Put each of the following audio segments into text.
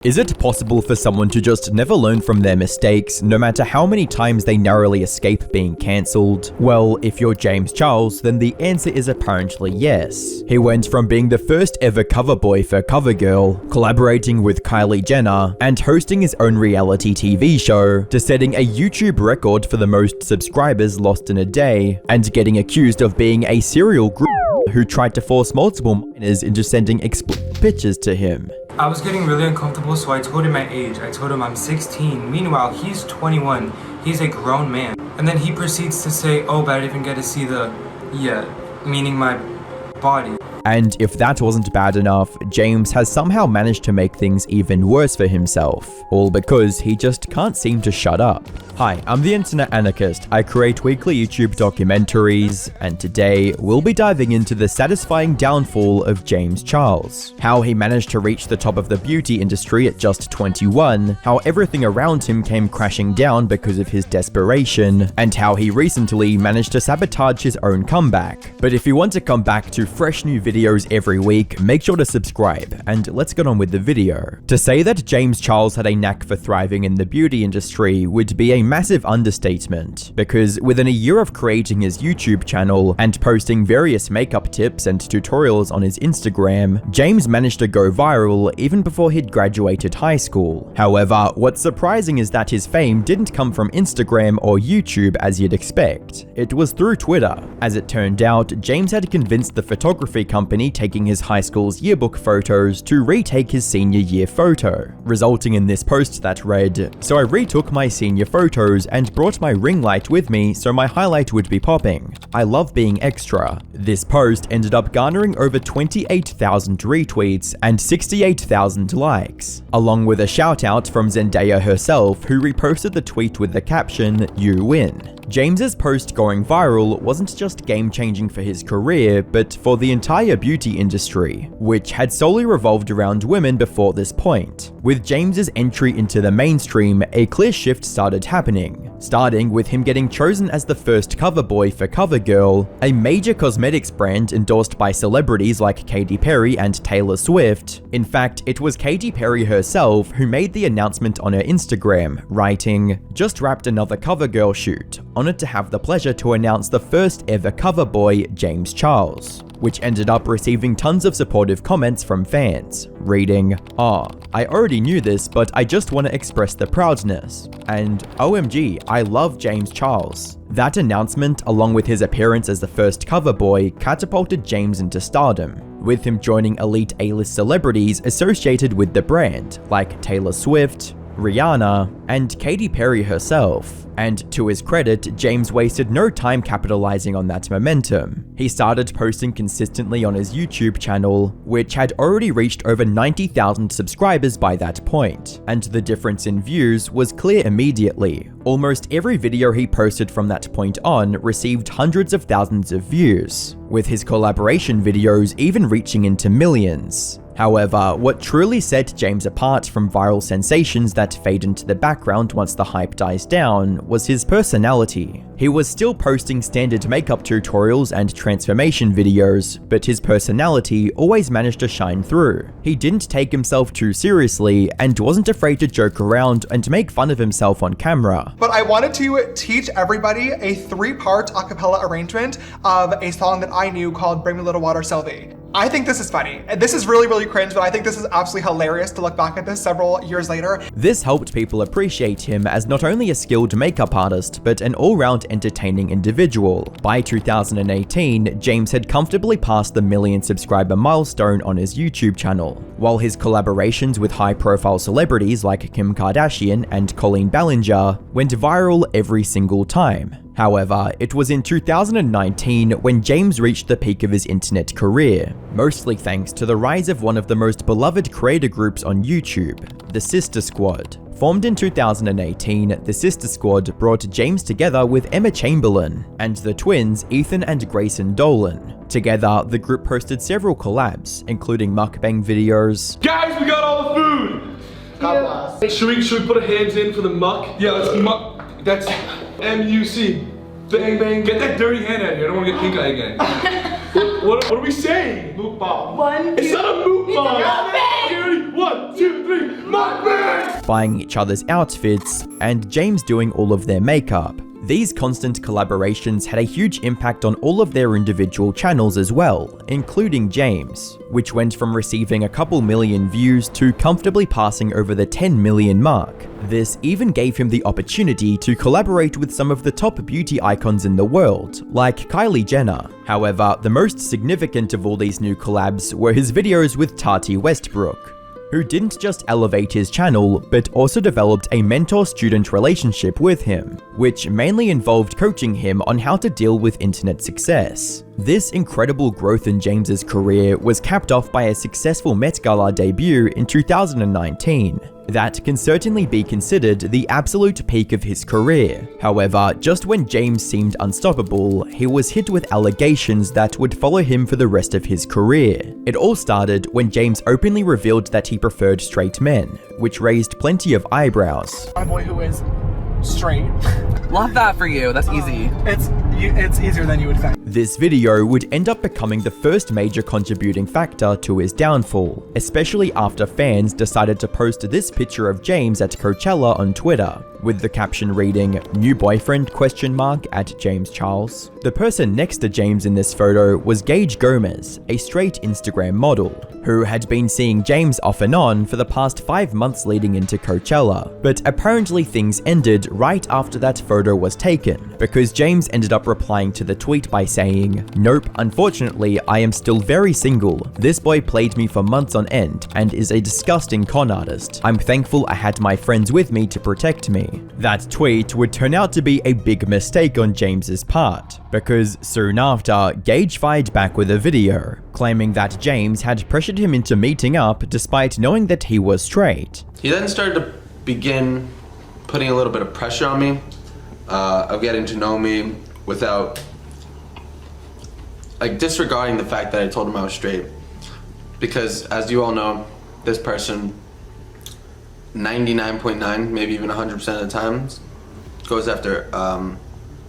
Is it possible for someone to just never learn from their mistakes, no matter how many times they narrowly escape being cancelled? Well, if you're James Charles, then the answer is apparently yes. He went from being the first ever cover boy for CoverGirl, collaborating with Kylie Jenner, and hosting his own reality TV show, to setting a YouTube record for the most subscribers lost in a day, and getting accused of being a serial who tried to force multiple minors into sending explicit pictures to him. I was getting really uncomfortable, so I told him my age. I told him I'm 16. Meanwhile, he's 21. He's a grown man. And then he proceeds to say, oh, but I didn't even get to see meaning my body. And if that wasn't bad enough, James has somehow managed to make things even worse for himself, all because he just can't seem to shut up. Hi, I'm the Internet Anarchist. I create weekly YouTube documentaries, and today we'll be diving into the satisfying downfall of James Charles. How he managed to reach the top of the beauty industry at just 21, how everything around him came crashing down because of his desperation, and how he recently managed to sabotage his own comeback. But if you want to come back to fresh new videos every week, make sure to subscribe, and let's get on with the video. To say that James Charles had a knack for thriving in the beauty industry would be a massive understatement, because within a year of creating his YouTube channel and posting various makeup tips and tutorials on his Instagram, James managed to go viral even before he'd graduated high school. However, what's surprising is that his fame didn't come from Instagram or YouTube as you'd expect. It was through Twitter. As it turned out, James had convinced the photography company taking his high school's yearbook photos to retake his senior year photo, resulting in this post that read, "So I retook my senior photos and brought my ring light with me so my highlight would be popping. I love being extra." This post ended up garnering over 28,000 retweets and 68,000 likes, along with a shout out from Zendaya herself, who reposted the tweet with the caption, "You win." James's post going viral wasn't just game-changing for his career, but for the entire beauty industry, which had solely revolved around women before this point. With James's entry into the mainstream, a clear shift started happening, starting with him getting chosen as the first cover boy for CoverGirl, a major cosmetics brand endorsed by celebrities like Katy Perry and Taylor Swift. In fact, it was Katy Perry herself who made the announcement on her Instagram, writing, "Just wrapped another CoverGirl shoot. Honored to have the pleasure to announce the first ever cover boy, James Charles," which ended up receiving tons of supportive comments from fans, reading, I already knew this, but I just want to express the proudness," and "OMG, I love James Charles." That announcement, along with his appearance as the first cover boy, catapulted James into stardom, with him joining elite A-list celebrities associated with the brand, like Taylor Swift, Rihanna, and Katy Perry herself. And to his credit, James wasted no time capitalizing on that momentum. He started posting consistently on his YouTube channel, which had already reached over 90,000 subscribers by that point, and the difference in views was clear immediately. Almost every video he posted from that point on received hundreds of thousands of views, with his collaboration videos even reaching into millions. However, what truly set James apart from viral sensations that fade into the background once the hype dies down was his personality. He was still posting standard makeup tutorials and transformation videos, but his personality always managed to shine through. He didn't take himself too seriously and wasn't afraid to joke around and make fun of himself on camera. But I wanted to teach everybody a 3-part a cappella arrangement of a song that I knew called Bring Me a Little Water, Sylvie. I think this is funny. This is really cringe, but I think this is absolutely hilarious to look back at this several years later. This helped people appreciate him as not only a skilled makeup artist, but an all-round entertaining individual. By 2018, James had comfortably passed the 1 million subscriber milestone on his YouTube channel, while his collaborations with high-profile celebrities like Kim Kardashian and Colleen Ballinger went viral every single time. However, it was in 2019 when James reached the peak of his internet career, mostly thanks to the rise of one of the most beloved creator groups on YouTube, the Sister Squad. Formed in 2018, the Sister Squad brought James together with Emma Chamberlain and the twins Ethan and Grayson Dolan. Together, the group posted several collabs, including mukbang videos. Guys, we got all the food! God bless. Should we put our hands in for the muck? Yeah, let's muck. That's M-U-C. Bang, bang. Get that dirty hand out of here. I don't want to get pink eye again. what are we saying? Mukbang. It's not a mukbang. ready? 1, 2, 3, my man! Buying each other's outfits, and James doing all of their makeup. These constant collaborations had a huge impact on all of their individual channels as well, including James, which went from receiving a couple million views to comfortably passing over the 10 million mark. This even gave him the opportunity to collaborate with some of the top beauty icons in the world, like Kylie Jenner. However, the most significant of all these new collabs were his videos with Tati Westbrook, who didn't just elevate his channel, but also developed a mentor-student relationship with him, which mainly involved coaching him on how to deal with internet success. This incredible growth in James's career was capped off by a successful Met Gala debut in 2019. That can certainly be considered the absolute peak of his career. However, just when James seemed unstoppable, he was hit with allegations that would follow him for the rest of his career. It all started when James openly revealed that he preferred straight men, which raised plenty of eyebrows. A boy who is straight. Love that for you. That's easy. It's easier than you would think. This video would end up becoming the first major contributing factor to his downfall, especially after fans decided to post this picture of James at Coachella on Twitter, with the caption reading, "New boyfriend?" at James Charles. The person next to James in this photo was Gage Gomez, a straight Instagram model, who had been seeing James off and on for the past 5 months leading into Coachella. But apparently things ended right after that photo was taken, because James ended up replying to the tweet by saying, "Nope, unfortunately I am still very single. This boy played me for months on end and is a disgusting con artist. I'm thankful I had my friends with me to protect me." That tweet would turn out to be a big mistake on James's part, because soon after, Gage fired back with a video, claiming that James had pressured him into meeting up despite knowing that he was straight. He then started to begin putting a little bit of pressure on me, of getting to know me without disregarding the fact that I told him I was straight. Because as you all know, this person 99.9, maybe even 100% of the time goes after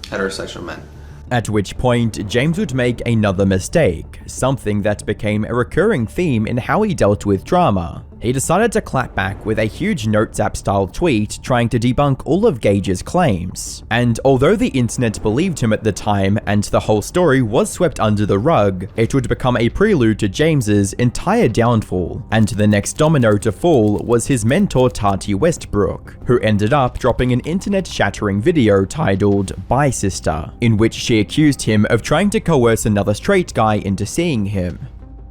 heterosexual men. At which point, James would make another mistake, something that became a recurring theme in how he dealt with drama. He decided to clap back with a huge Notes app style tweet trying to debunk all of Gage's claims. And although the internet believed him at the time and the whole story was swept under the rug, it would become a prelude to James's entire downfall. And the next domino to fall was his mentor Tati Westbrook, who ended up dropping an internet-shattering video titled "Bye Sister," in which she accused him of trying to coerce another straight guy into seeing him.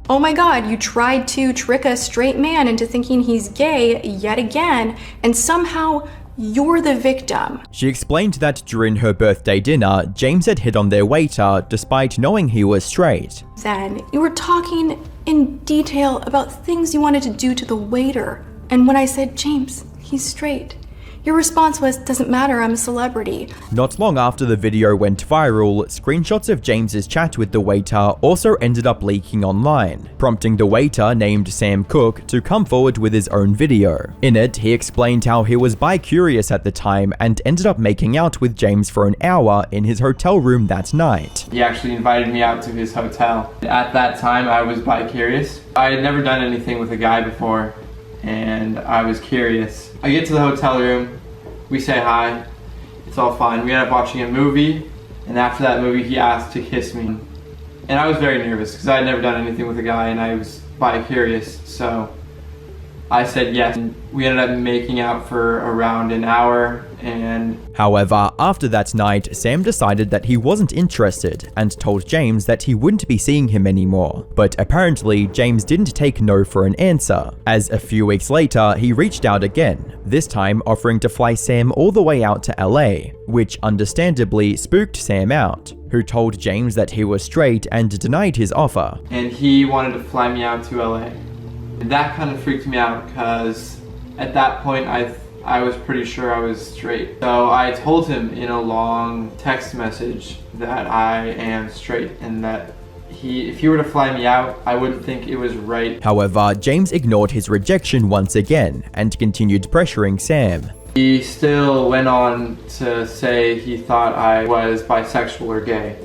"Oh my god, you tried to trick a straight man into thinking he's gay yet again, and somehow you're the victim." She explained that during her birthday dinner, James had hit on their waiter despite knowing he was straight. Then you were talking in detail about things you wanted to do to the waiter, and when I said, "James, he's straight," your response was, "Doesn't matter, I'm a celebrity." Not long after the video went viral, screenshots of James's chat with the waiter also ended up leaking online, prompting the waiter named Sam Cook to come forward with his own video. In it, he explained how he was bi-curious at the time and ended up making out with James for an hour in his hotel room that night. He actually invited me out to his hotel. At that time, I was bi-curious. I had never done anything with a guy before, and I was curious. I get to the hotel room, we say hi, it's all fine. We end up watching a movie, and after that movie he asked to kiss me. And I was very nervous because I had never done anything with a guy and I was bi-curious, so I said yes. And we ended up making out for around an hour, and however, after that night, Sam decided that he wasn't interested and told James that he wouldn't be seeing him anymore. But apparently, James didn't take no for an answer, as a few weeks later, he reached out again, this time offering to fly Sam all the way out to LA, which understandably spooked Sam out, who told James that he was straight and denied his offer. And he wanted to fly me out to LA. And that kind of freaked me out because at that point I was pretty sure I was straight. So I told him in a long text message that I am straight and that if he were to fly me out, I wouldn't think it was right. However, James ignored his rejection once again and continued pressuring Sam. He still went on to say he thought I was bisexual or gay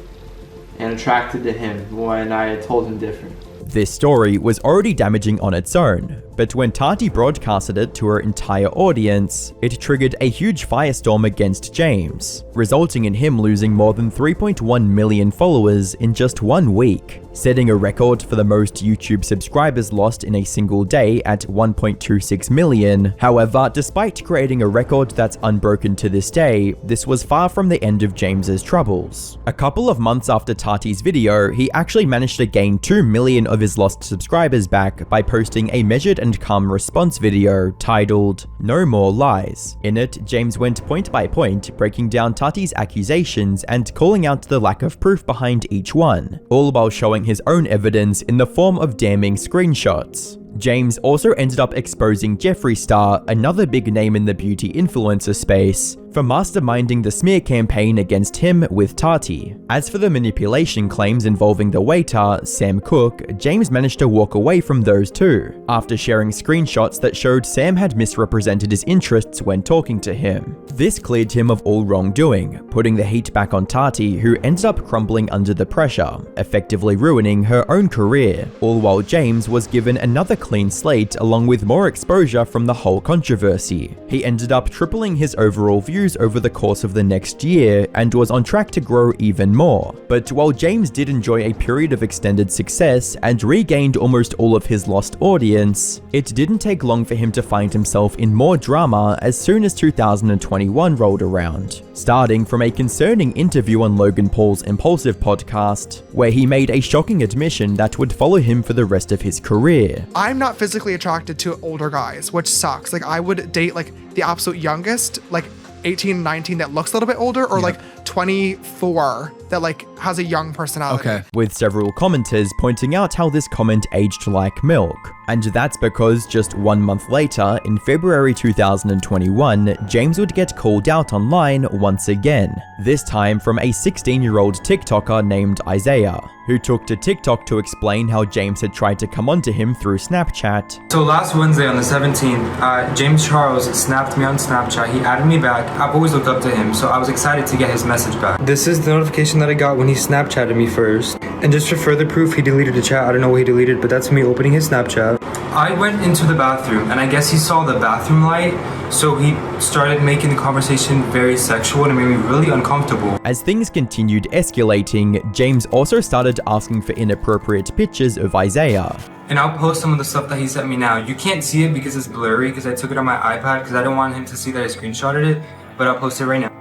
and attracted to him when I had told him different. This story was already damaging on its own, but when Tati broadcasted it to her entire audience, it triggered a huge firestorm against James, resulting in him losing more than 3.1 million followers in just 1 week, setting a record for the most YouTube subscribers lost in a single day at 1.26 million. However, despite creating a record that's unbroken to this day, this was far from the end of James's troubles. A couple of months after Tati's video, he actually managed to gain 2 million of his lost subscribers back by posting a measured and calm response video titled "No More Lies." In it, James went point by point, breaking down Tati's accusations and calling out the lack of proof behind each one, all while showing his own evidence in the form of damning screenshots. James also ended up exposing Jeffree Star, another big name in the beauty influencer space, for masterminding the smear campaign against him with Tati. As for the manipulation claims involving the waiter, Sam Cooke, James managed to walk away from those too, after sharing screenshots that showed Sam had misrepresented his interests when talking to him. This cleared him of all wrongdoing, putting the heat back on Tati, who ended up crumbling under the pressure, effectively ruining her own career, all while James was given another clean slate along with more exposure from the whole controversy. He ended up tripling his overall views over the course of the next year and was on track to grow even more. But while James did enjoy a period of extended success and regained almost all of his lost audience, it didn't take long for him to find himself in more drama as soon as 2021 rolled around, starting from a concerning interview on Logan Paul's Impulsive podcast, where he made a shocking admission that would follow him for the rest of his career. I'm not physically attracted to older guys, which sucks. Like, I would date like the absolute youngest, like 18, 19 that looks a little bit older, or like 24 that like has a young personality. Okay. With several commenters pointing out how this comment aged like milk. And that's because just 1 month later, in February 2021, James would get called out online once again, this time from a 16-year-old TikToker named Isaiah, who took to TikTok to explain how James had tried to come onto him through Snapchat. So last Wednesday on the 17th, James Charles snapped me on Snapchat. He added me back. I've always looked up to him, so I was excited to get his message back. This is the notification that I got when he Snapchatted me first. And just for further proof, he deleted the chat. I don't know what he deleted, but that's me opening his Snapchat. I went into the bathroom, and I guess he saw the bathroom light, so he started making the conversation very sexual, and it made me really uncomfortable. As things continued escalating, James also started asking for inappropriate pictures of Isaiah. And I'll post some of the stuff that he sent me now. You can't see it because it's blurry, because I took it on my iPad, because I don't want him to see that I screenshotted it, but I'll post it right now.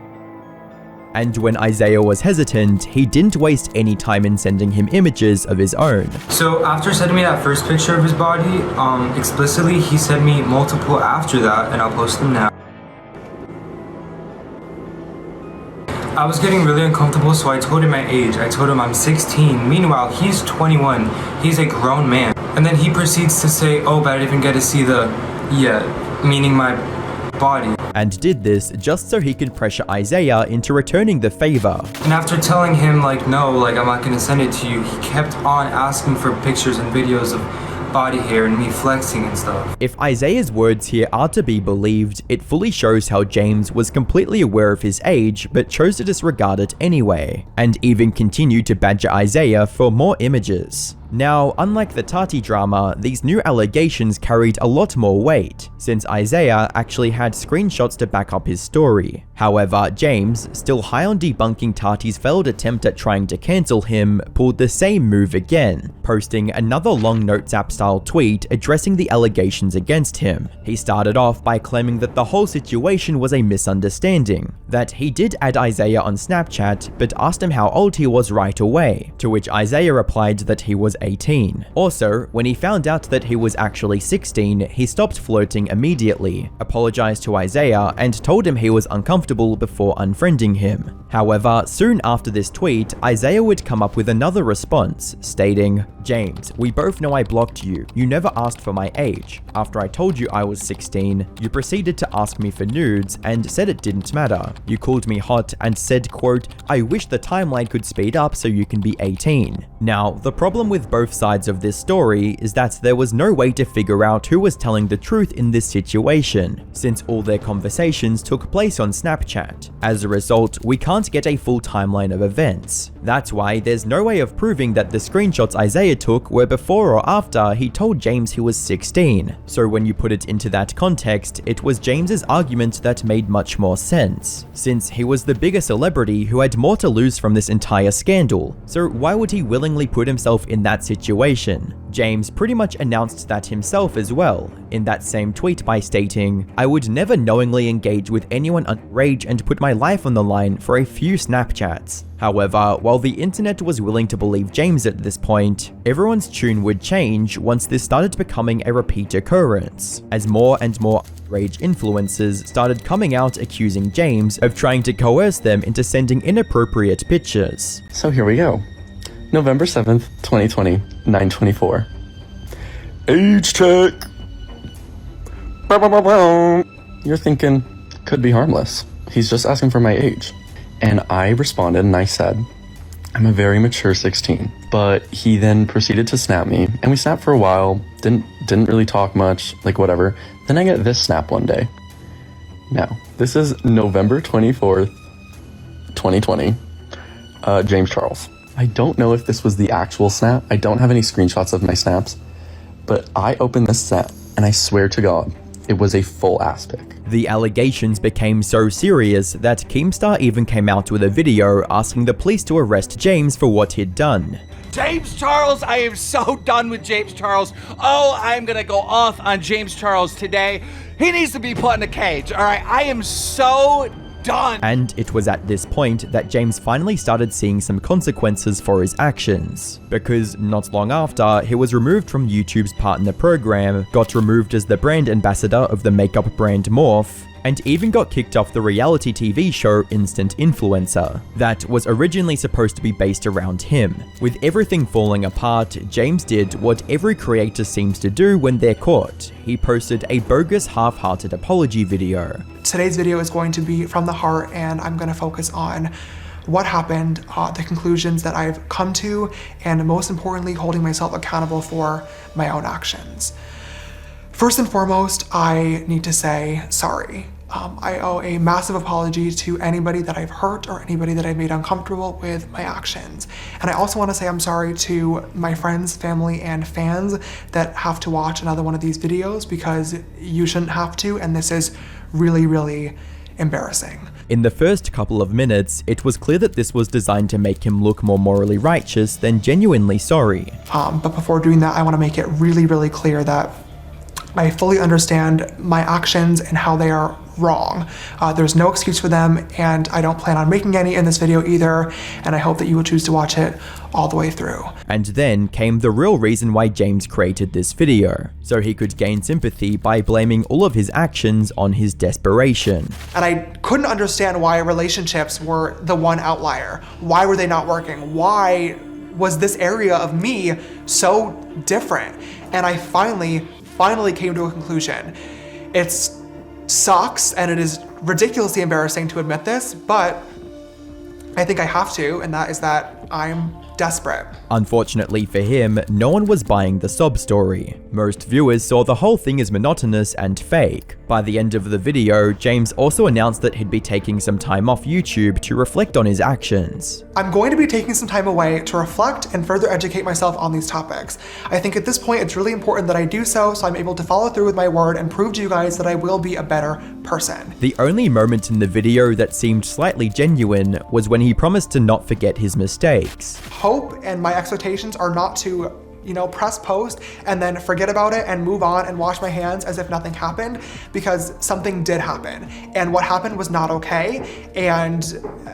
And when Isaiah was hesitant, he didn't waste any time in sending him images of his own. So after sending me that first picture of his body, explicitly, he sent me multiple after that, and I'll post them now. I was getting really uncomfortable, so I told him my age. I told him I'm 16. Meanwhile, he's 21. He's a grown man. And then he proceeds to say, oh, but I didn't even get to see the, meaning my body. And did this just so he could pressure Isaiah into returning the favor. And after telling him, no, I'm not gonna send it to you, he kept on asking for pictures and videos of body hair and me flexing and stuff. If Isaiah's words here are to be believed, it fully shows how James was completely aware of his age but chose to disregard it anyway, and even continued to badger Isaiah for more images. Now, unlike the Tati drama, these new allegations carried a lot more weight, since Isaiah actually had screenshots to back up his story. However, James, still high on debunking Tati's failed attempt at trying to cancel him, pulled the same move again, posting another long Notes app-style tweet addressing the allegations against him. He started off by claiming that the whole situation was a misunderstanding, that he did add Isaiah on Snapchat, but asked him how old he was right away, to which Isaiah replied that he was 18. Also, when he found out that he was actually 16, he stopped flirting immediately, apologized to Isaiah, and told him he was uncomfortable before unfriending him. However, soon after this tweet, Isaiah would come up with another response, stating, "James, we both know I blocked you. You never asked for my age. After I told you I was 16, you proceeded to ask me for nudes and said it didn't matter. You called me hot and said, quote, I wish the timeline could speed up so you can be 18. Now, the problem with with both sides of this story is that there was no way to figure out who was telling the truth in this situation, since all their conversations took place on Snapchat. As a result, we can't get a full timeline of events. That's why there's no way of proving that the screenshots Isaiah took were before or after he told James he was 16. So when you put it into that context, it was James's argument that made much more sense, since he was the bigger celebrity who had more to lose from this entire scandal. So why would he willingly put himself in that situation? James pretty much announced that himself as well, in that same tweet by stating, "I would never knowingly engage with anyone underage and put my life on the line for a few Snapchats." However, while the internet was willing to believe James at this point, everyone's tune would change once this started becoming a repeat occurrence, as more and more underage influencers started coming out accusing James of trying to coerce them into sending inappropriate pictures. So here we go. November 7th, 2020, 9:24. Age check. You're thinking, could be harmless. He's just asking for my age. And I responded and I said, I'm a very mature 16. But he then proceeded to snap me, and we snapped for a while, didn't really talk much, like whatever. Then I get this snap one day. Now, this is November 24th, 2020. James Charles. I don't know if this was the actual snap. I don't have any screenshots of my snaps, but I opened this snap and I swear to God, it was a full ass pic. The allegations became so serious that Keemstar even came out with a video asking the police to arrest James for what he'd done. James Charles, I am so done with James Charles. Oh, I'm gonna go off on James Charles today. He needs to be put in a cage, all right? I am so done. And it was at this point that James finally started seeing some consequences for his actions, because not long after, he was removed from YouTube's partner program, got removed as the brand ambassador of the makeup brand Morphe, and even got kicked off the reality TV show Instant Influencer, that was originally supposed to be based around him. With everything falling apart, James did what every creator seems to do when they're caught. He posted a bogus half-hearted apology video. Today's video is going to be from the heart, and I'm going to focus on what happened, the conclusions that I've come to, and most importantly, holding myself accountable for my own actions. First and foremost, I need to say sorry. I owe a massive apology to anybody that I've hurt or anybody that I've made uncomfortable with my actions. And I also want to say I'm sorry to my friends, family, and fans that have to watch another one of these videos, because you shouldn't have to, and this is really, really embarrassing. In the first couple of minutes, it was clear that this was designed to make him look more morally righteous than genuinely sorry. But before doing that, I want to make it really, really clear that I fully understand my actions and how they are wrong. There's no excuse for them, and I don't plan on making any in this video either, and I hope that you will choose to watch it all the way through. And then came the real reason why James created this video, so he could gain sympathy by blaming all of his actions on his desperation. And I couldn't understand why relationships were the one outlier. Why were they not working? Why was this area of me so different? And I finally came to a conclusion. It sucks, and it is ridiculously embarrassing to admit this, but I think I have to, and that is that I'm desperate. Unfortunately for him, no one was buying the sob story. Most viewers saw the whole thing as monotonous and fake. By the end of the video, James also announced that he'd be taking some time off YouTube to reflect on his actions. I'm going to be taking some time away to reflect and further educate myself on these topics. I think at this point it's really important that I do so I'm able to follow through with my word and prove to you guys that I will be a better person. The only moment in the video that seemed slightly genuine was when he promised to not forget his mistakes. Hope and my expectations are not to, press post and then forget about it and move on and wash my hands as if nothing happened, because something did happen. And what happened was not okay, and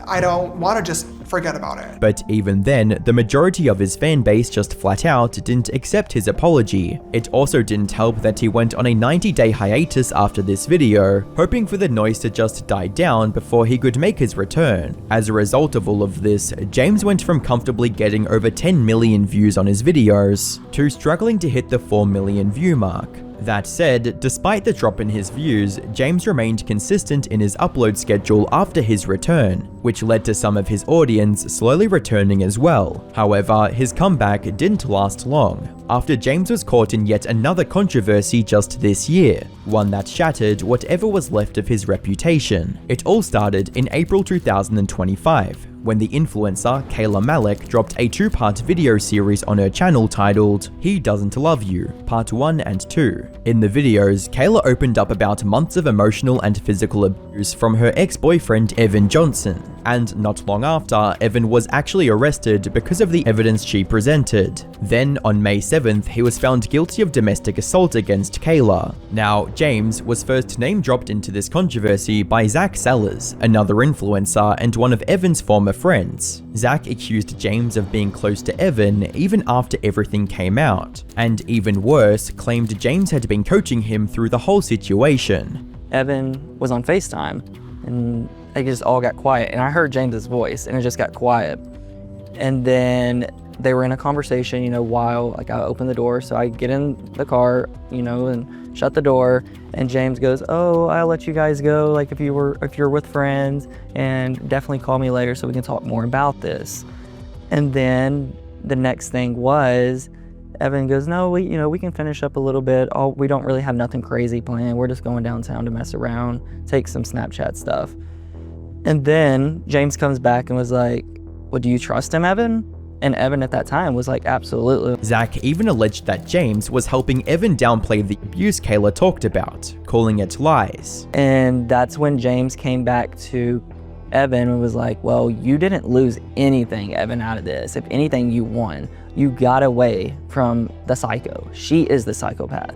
I don't want to just forget about it. But even then, the majority of his fan base just flat out didn't accept his apology. It also didn't help that he went on a 90-day hiatus after this video, hoping for the noise to just die down before he could make his return. As a result of all of this, James went from comfortably getting over 10 million views on his videos to struggling to hit the 4 million view mark. That said, despite the drop in his views, James remained consistent in his upload schedule after his return, which led to some of his audience slowly returning as well. However, his comeback didn't last long, after James was caught in yet another controversy just this year, one that shattered whatever was left of his reputation. It all started in April 2025, when the influencer Kayla Malik dropped a 2-part video series on her channel titled He Doesn't Love You, Part 1 and 2. In the videos, Kayla opened up about months of emotional and physical abuse from her ex-boyfriend Evan Johnson, and not long after, Evan was actually arrested because of the evidence she presented. Then, on May 7th, he was found guilty of domestic assault against Kayla. Now, James was first name-dropped into this controversy by Zach Sellers, another influencer and one of Evan's former friends. Zach accused James of being close to Evan even after everything came out, and even worse, claimed James had been coaching him through the whole situation. Evan was on FaceTime, and it just all got quiet, and I heard James's voice, and it just got quiet. And then they were in a conversation, while I opened the door, so I get in the car, and shut the door, and James goes, "Oh, I'll let you guys go, if you're with friends, and definitely call me later so we can talk more about this." And then the next thing was, Evan goes, "No, we can finish up a little bit. We don't really have nothing crazy planned. We're just going downtown to mess around, take some Snapchat stuff." And then James comes back and was like, "Well, do you trust him, Evan?" And Evan at that time was like, "Absolutely." Zach even alleged that James was helping Evan downplay the abuse Kayla talked about, calling it lies. And that's when James came back to Evan and was like, "Well, you didn't lose anything, Evan, out of this. If anything, you won. You got away from the psycho. She is the psychopath.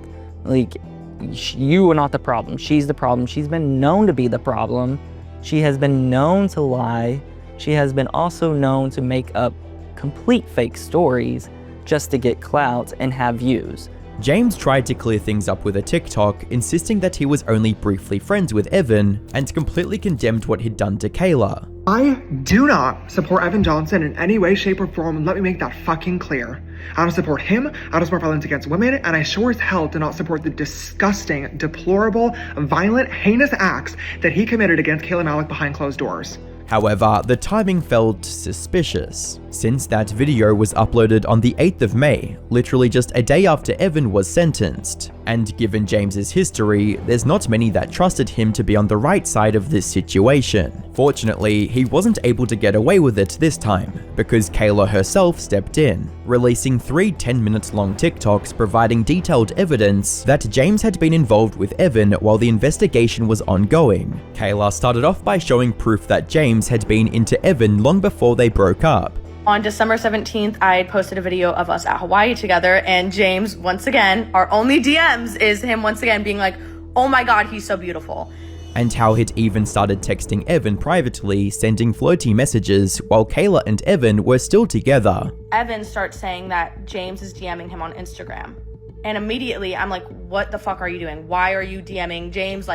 You are not the problem. She's the problem. She's been known to be the problem. She has been known to lie. She has been also known to make up complete fake stories just to get clout and have views." James tried to clear things up with a TikTok, insisting that he was only briefly friends with Evan, and completely condemned what he'd done to Kayla. I do not support Evan Johnson in any way, shape, or form, and let me make that fucking clear. I don't support him, I don't support violence against women, and I sure as hell do not support the disgusting, deplorable, violent, heinous acts that he committed against Kayla Malik behind closed doors. However, the timing felt suspicious, since that video was uploaded on the 8th of May, literally just a day after Evan was sentenced. And given James's history, there's not many that trusted him to be on the right side of this situation. Fortunately, he wasn't able to get away with it this time, because Kayla herself stepped in, releasing 3 10-minute-long TikToks providing detailed evidence that James had been involved with Evan while the investigation was ongoing. Kayla started off by showing proof that James had been into Evan long before they broke up. On December 17th, I had posted a video of us at Hawaii together, and James, once again, our only DMs is him once again being like, "Oh my God, he's so beautiful." And how he'd even started texting Evan privately, sending flirty messages while Kayla and Evan were still together. Evan starts saying that James is DMing him on Instagram. And immediately I'm like, what the fuck are you doing? Why are you DMing James?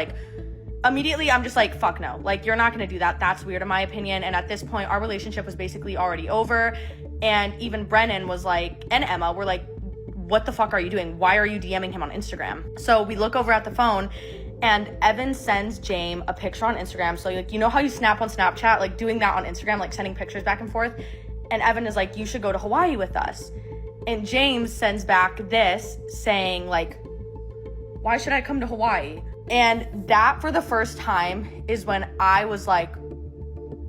Immediately I'm just like, fuck no. You're not gonna do that. That's weird in my opinion. And at this point, our relationship was basically already over. And even Brennan was like, and Emma were like, what the fuck are you doing? Why are you DMing him on Instagram? So we look over at the phone, and Evan sends James a picture on Instagram. So you know how you snap on Snapchat, doing that on Instagram, sending pictures back and forth? And Evan is like, you should go to Hawaii with us. And James sends back this saying why should I come to Hawaii? And that, for the first time, is when I was like,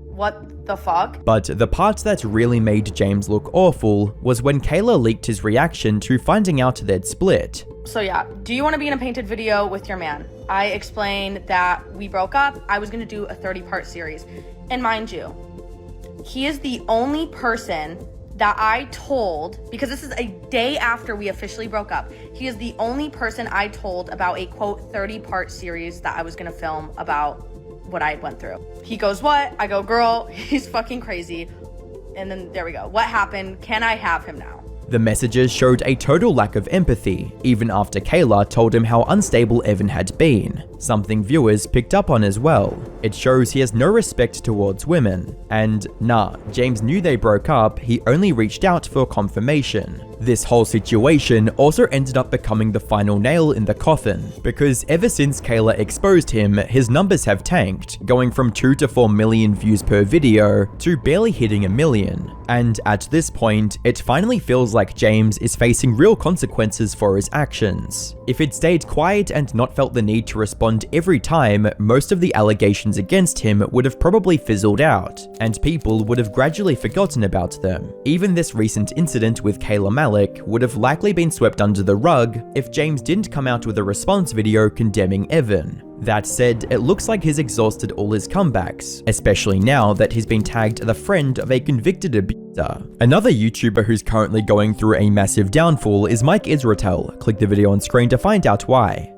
what the fuck? But the part that really made James look awful was when Kayla leaked his reaction to finding out they'd split. So yeah, do you want to be in a painted video with your man? I explained that we broke up. I was going to do a 30-part series. And mind you, he is the only person that I told, because this is a day after we officially broke up, he is the only person I told about a quote 30-part series that I was gonna film about what I went through. He goes, what? I go, girl, he's fucking crazy. And then there we go. What happened? Can I have him now? The messages showed a total lack of empathy, even after Kayla told him how unstable Evan had been, something viewers picked up on as well. It shows he has no respect towards women. And nah, James knew they broke up, he only reached out for confirmation. This whole situation also ended up becoming the final nail in the coffin, because ever since Kayla exposed him, his numbers have tanked, going from 2 to 4 million views per video to barely hitting 1 million. And at this point, it finally feels like James is facing real consequences for his actions. If he'd stayed quiet and not felt the need to respond every time, most of the allegations against him would have probably fizzled out, and people would have gradually forgotten about them. Even this recent incident with Kayla Malik would have likely been swept under the rug if James didn't come out with a response video condemning Evan. That said, it looks like he's exhausted all his comebacks, especially now that he's been tagged the friend of a convicted abuser. Another YouTuber who's currently going through a massive downfall is Mike Israetel. Click the video on screen to find out why.